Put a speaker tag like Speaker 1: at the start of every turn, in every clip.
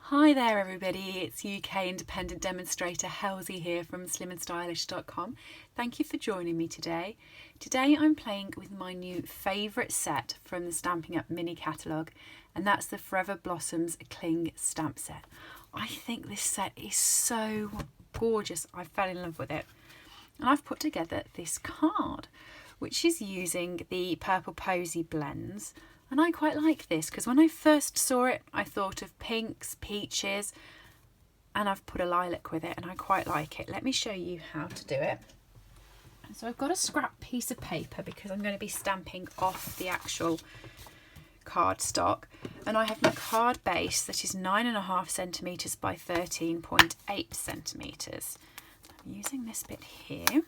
Speaker 1: Hi there everybody, it's UK independent demonstrator Halsey here from slimandstylish.com. Thank you for joining me today. Today I'm playing with my new favourite set from the Stampin' Up mini catalogue, and that's the Forever Blossoms Cling stamp set. I think this set is so gorgeous, I fell in love with it. And I've put together this card, which is using the Purple Posy blends. And I quite like this because when I first saw it, I thought of pinks, peaches, and I've put a lilac with it and I quite like it. Let me show you how to do it. So I've got a scrap piece of paper because I'm going to be stamping off the actual cardstock. And I have my card base that is 9.5 centimetres by 13.8 centimetres. I'm using this bit here.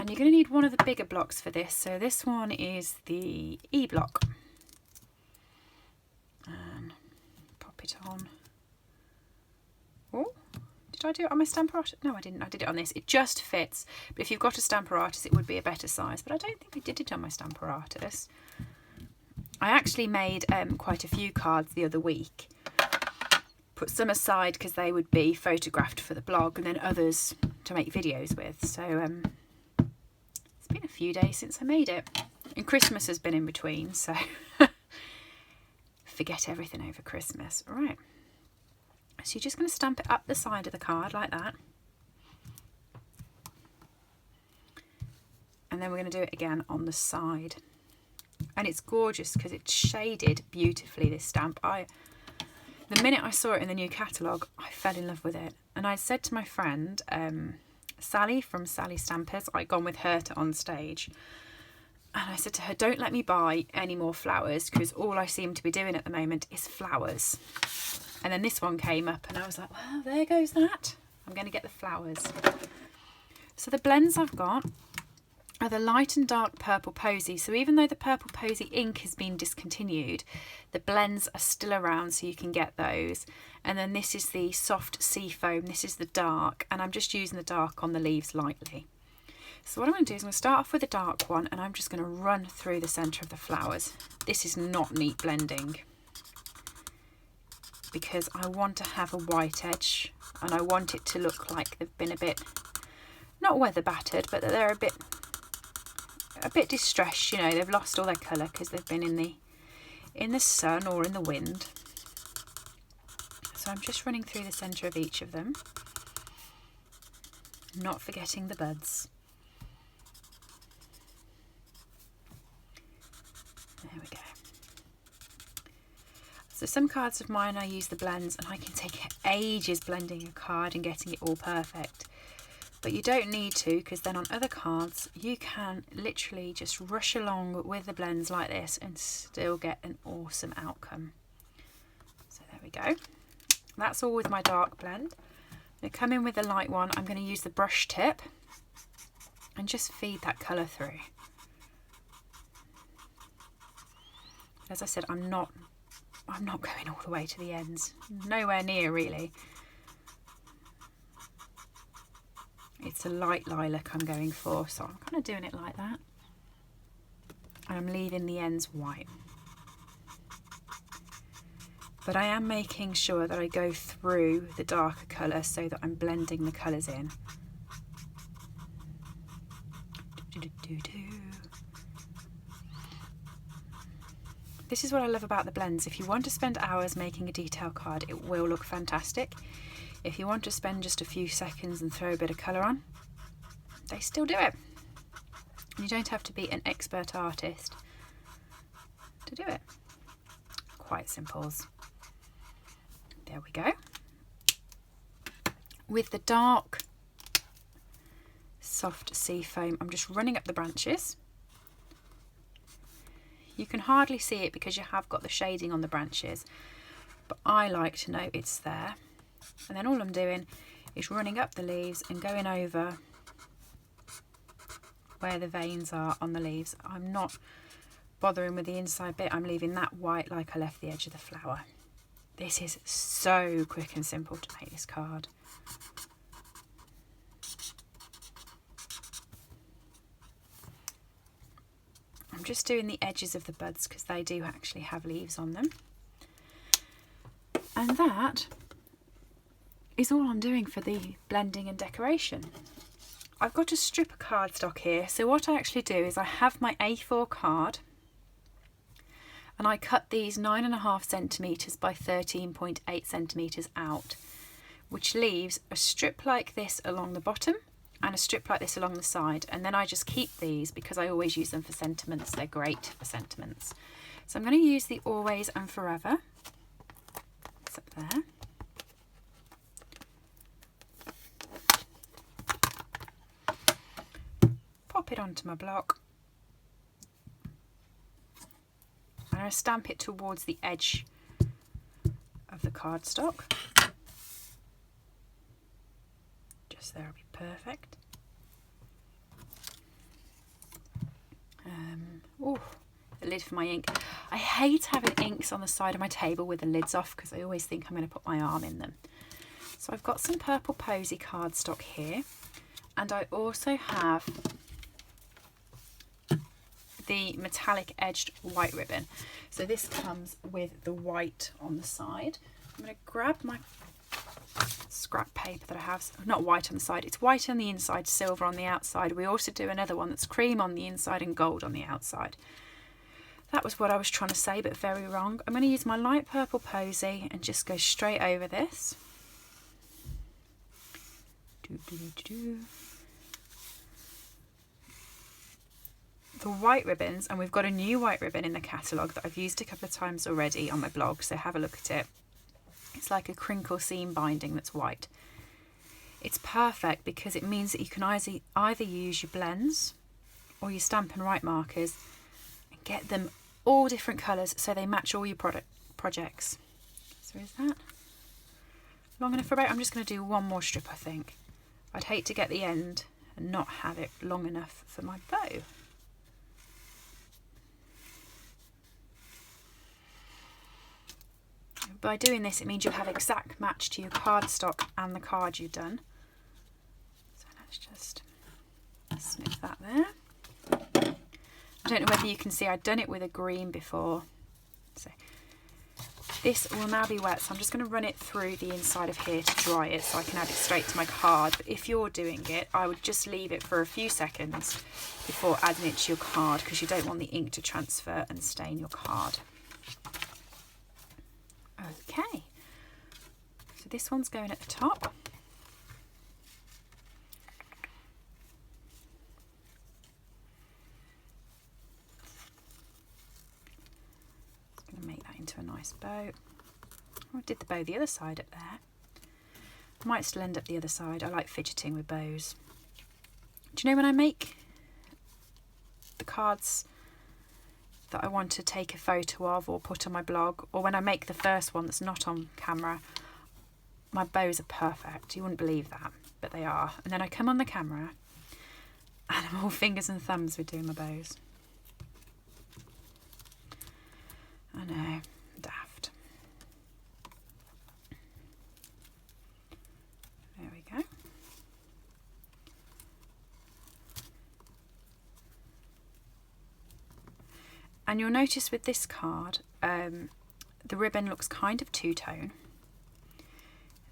Speaker 1: And you're going to need one of the bigger blocks for this. So this one is the E block. And pop it on. Oh, did I do it on my Stamparatus? No, I didn't. I did it on this. It just fits. But if you've got a Stamparatus, it would be a better size. But I don't think I did it on my Stamparatus. I actually made quite a few cards the other week. Put some aside because they would be photographed for the blog, and then others to make videos with. So it's been a few days since I made it, and Christmas has been in between, so forget everything over Christmas. All right, so you're just going to stamp it up the side of the card like that, and then we're going to do it again on the side. And it's gorgeous because it's shaded beautifully, this stamp. The minute I saw it in the new catalogue, I fell in love with it. And I said to my friend Sally from Sally Stampers, I'd gone with her to On Stage, and I said to her, don't let me buy any more flowers because all I seem to be doing at the moment is flowers. And then this one came up and I was like, well, there goes that. I'm going to get the flowers. So the blends I've got are the light and dark Purple Posy. So even though the Purple Posy ink has been discontinued, the blends are still around, so you can get those. And then this is the soft sea foam. This is the dark, and I'm just using the dark on the leaves lightly. So what I'm going to do is I'm going to start off with the dark one, and I'm just going to run through the centre of the flowers. This is not neat blending because I want to have a white edge, and I want it to look like they've been a bit, not weather battered, but that they're a bit distressed. You know, they've lost all their colour because they've been in the sun or in the wind. So I'm just running through the centre of each of them, not forgetting the buds. There we go. So some cards of mine I use the blends and I can take ages blending a card and getting it all perfect. But you don't need to, because then on other cards you can literally just rush along with the blends like this and still get an awesome outcome. So there we go. That's all with my dark blend. I'm going to come in with the light one. I'm going to use the brush tip and just feed that colour through. As I said, I'm not going all the way to the ends. Nowhere near really. It's a light lilac I'm going for, so I'm kind of doing it like that. And I'm leaving the ends white. But I am making sure that I go through the darker colour so that I'm blending the colours in. This is what I love about the blends. If you want to spend hours making a detail card, it will look fantastic. If you want to spend just a few seconds and throw a bit of colour on, they still do it. You don't have to be an expert artist to do it. Quite simples. There we go. With the dark soft sea foam, I'm just running up the branches. You can hardly see it because you have got the shading on the branches, but I like to know it's there. And then all I'm doing is running up the leaves and going over where the veins are on the leaves. I'm not bothering with the inside bit. I'm leaving that white like I left the edge of the flower. This is so quick and simple to make this card. just doing the edges of the buds because they do actually have leaves on them. And that is all I'm doing for the blending and decoration. I've got a strip of cardstock here, so what I actually do is I have my A4 card and I cut these 9.5 centimetres by 13.8 centimetres out, which leaves a strip like this along the bottom and a strip like this along the side, and then I just keep these because I always use them for sentiments. They're great for sentiments. So I'm going to use the Always and Forever. It's up there. Pop it onto my block. I'm going to stamp it towards the edge of the cardstock. Just there will be perfect. Oh, the lid for my ink. I hate having inks on the side of my table with the lids off because I always think I'm going to put my arm in them. So I've got some purple posy cardstock here, and I also have the metallic edged white ribbon. So this comes with the white on the side. I'm going to grab my scrap paper that I have, not white on the side, it's white on the inside, silver on the outside. We also do another one that's cream on the inside and gold on the outside. That was what I was trying to say, but very wrong. I'm going to use my light purple posy and just go straight over this. The white ribbons, and we've got a new white ribbon in the catalogue that I've used a couple of times already on my blog, so have a look at it. It's like a crinkle seam binding that's white. It's perfect because it means that you can either use your blends or your Stampin' Write markers and get them all different colours so they match all your projects. So is that long enough for a bow? I'm just going to do one more strip, I think. I'd hate to get the end and not have it long enough for my bow. By doing this, it means you'll have exact match to your cardstock and the card you've done. So let's just snip that there. I don't know whether you can see I'd done it with a green before. So this will now be wet, so I'm just going to run it through the inside of here to dry it so I can add it straight to my card. But if you're doing it, I would just leave it for a few seconds before adding it to your card because you don't want the ink to transfer and stain your card. Okay, so this one's going at the top. Just going to make that into a nice bow. I did the bow the other side up there. I might still end up the other side. I like fidgeting with bows. Do you know when I make the cards that I want to take a photo of or put on my blog, or when I make the first one that's not on camera, my bows are perfect. You wouldn't believe that, but they are. And then I come on the camera and I'm all fingers and thumbs with doing my bows. I know, daft. There we go. And you'll notice with this card, the ribbon looks kind of two-tone.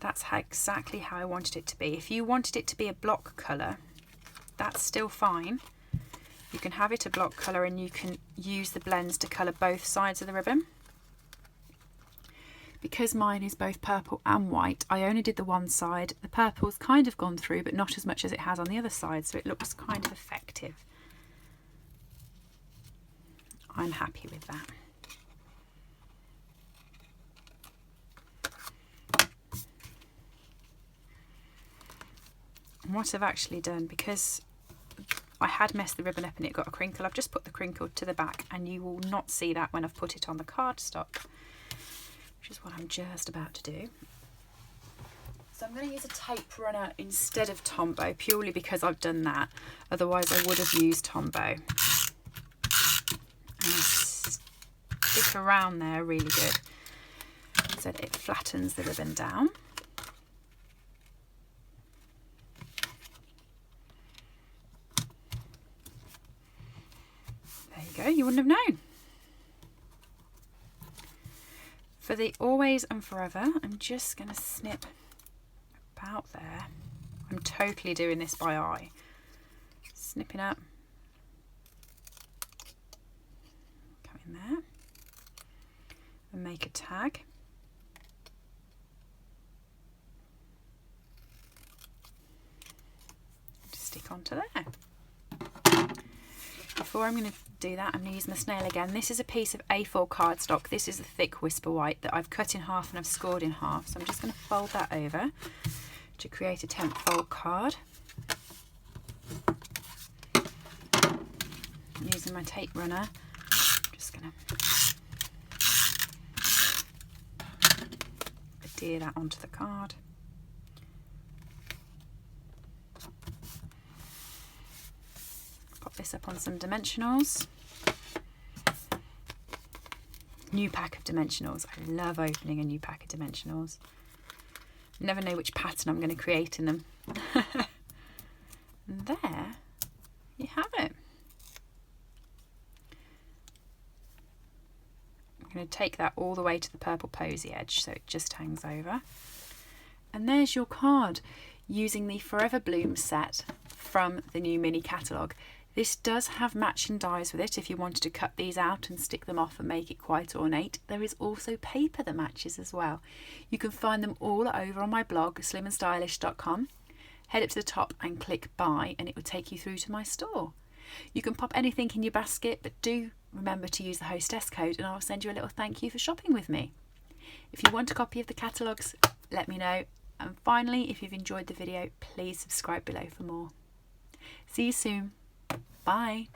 Speaker 1: That's exactly how I wanted it to be. If you wanted it to be a block colour, that's still fine. You can have it a block colour and you can use the blends to colour both sides of the ribbon. Because mine is both purple and white, I only did the one side. The purple's kind of gone through, but not as much as it has on the other side, so it looks kind of effective. I'm happy with that. And what I've actually done, because I had messed the ribbon up and it got a crinkle, I've just put the crinkle to the back, and you will not see that when I've put it on the cardstock, which is what I'm just about to do. So I'm going to use a tape runner instead of Tombow, purely because I've done that. Otherwise I would have used Tombow. And stick around there really good so that it flattens the ribbon down. There you go, you wouldn't have known. For the Always and Forever, I'm just going to snip about there. I'm totally doing this by eye. Snipping up. Come in there. And make a tag. Just stick onto there. Before I'm going to do that, I'm going to use my snail again. This is a piece of A4 cardstock. This is a thick Whisper White that I've cut in half and I've scored in half. So I'm just going to fold that over to create a 10th fold card. Using my tape runner, I'm just going to adhere that onto the card. Pop this up on some dimensionals. New pack of dimensionals. I love opening a new pack of dimensionals. Never know which pattern I'm going to create in them. And there you have it. I'm going to take that all the way to the purple posy edge so it just hangs over. And there's your card using the Forever Bloom set from the new mini catalogue. This does have matching dies with it if you wanted to cut these out and stick them off and make it quite ornate. There is also paper that matches as well. You can find them all over on my blog, slimandstylish.com. Head up to the top and click buy and it will take you through to my store. You can pop anything in your basket, but do remember to use the hostess code and I'll send you a little thank you for shopping with me. If you want a copy of the catalogues, let me know. And finally, if you've enjoyed the video, please subscribe below for more. See you soon. Bye.